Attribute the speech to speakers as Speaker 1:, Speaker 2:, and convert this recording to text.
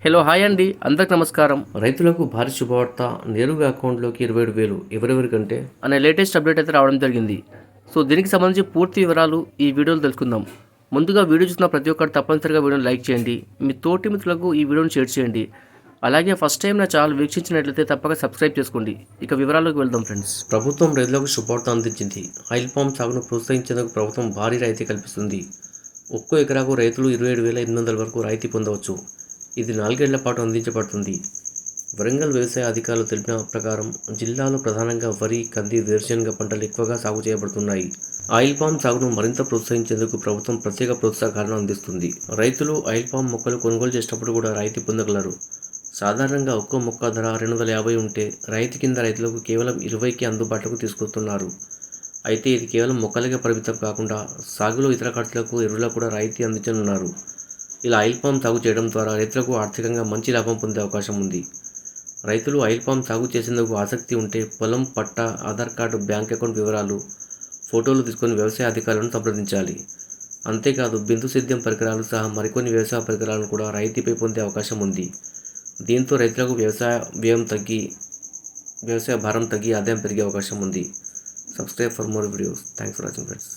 Speaker 1: Hello hi అండి, అందరికి నమస్కారం. రైతులకు భారీ శుభవార్త. నేరుగా అకౌంట్లోకి 27,000 ఎవరెవరికంటే అనే లేటెస్ట్ అప్డేట్ అయితే రావడం జరిగింది. సో దీనికి సంబంధించి పూర్తి వివరాలు ఈ వీడియోలో తెలుసుకుందాం. ముందుగా వీడియో చూసిన ప్రతి ఒక్కరు తప్పనిసరిగా వీడియోని లైక్ చేయండి. మీ తోటి మిత్రులకు ఈ వీడియోని షేర్ చేయండి. అలాగే ఫస్ట్ టైం నా ఛానల్ వీక్షించినట్లయితే తప్పక సబ్స్క్రైబ్ చేసుకోండి. ఇక వివరాల్లోకి వెళ్దాం ఫ్రెండ్స్. ప్రభుత్వం రైతులకు శుభవార్త అందించింది. ఆయిల్ పామ్ సాగును ప్రోత్సహించేందుకు ప్రభుత్వం భారీ రాయితీ కల్పిస్తుంది. ఒక్కో ఎకరాకు రైతులు 27,800 వరకు రాయితీ పొందవచ్చు. ఇది 4 ఏళ్ల పాటు అందించబడుతుంది. వరంగల్ వ్యవసాయ అధికారులు తెలిపిన ప్రకారం జిల్లాలో ప్రధానంగా వరి, కంది, వేరుశెనగ పంటలు ఎక్కువగా సాగు చేయబడుతున్నాయి. ఆయిల్ పామ్ సాగును మరింత ప్రోత్సహించేందుకు ప్రభుత్వం ప్రత్యేక ప్రోత్సాహకాలను అందిస్తుంది. రైతులు ఆయిల్ పామ్ మొక్కలు కొనుగోలు చేసేటప్పుడు కూడా రాయితీ పొందగలరు. సాధారణంగా ఒక్కో మొక్క ధర 250 ఉంటే రాయితీ కింద రైతులకు కేవలం 20కి అందుబాటులోకి తీసుకొస్తున్నారు. అయితే ఇది కేవలం మొక్కలకే పరిమితం కాకుండా సాగులో ఇతర ఖర్చులకు, ఎరువులకు కూడా రాయితీ అందించనున్నారు. ఇలా ఆయిల్ పామ్ సాగు చేయడం ద్వారా రైతులకు ఆర్థికంగా మంచి లాభం పొందే అవకాశం ఉంది. రైతులు ఆయిల్ పామ్ సాగు చేసేందుకు ఆసక్తి ఉంటే పొలం పట్టా, ఆధార్ కార్డు, బ్యాంక్ అకౌంట్ వివరాలు, ఫోటోలు తీసుకొని వ్యవసాయ అధికారులను సంప్రదించాలి. అంతేకాదు బిందు సేద్యం పరికరాలు సహా మరికొన్ని వ్యవసాయ పరికరాలను కూడా రాయితీపై పొందే అవకాశం ఉంది. దీంతో రైతులకు వ్యవసాయ భారం తగ్గి ఆదాయం పెరిగే అవకాశం ఉంది. Subscribe for more videos. Thanks for watching friends.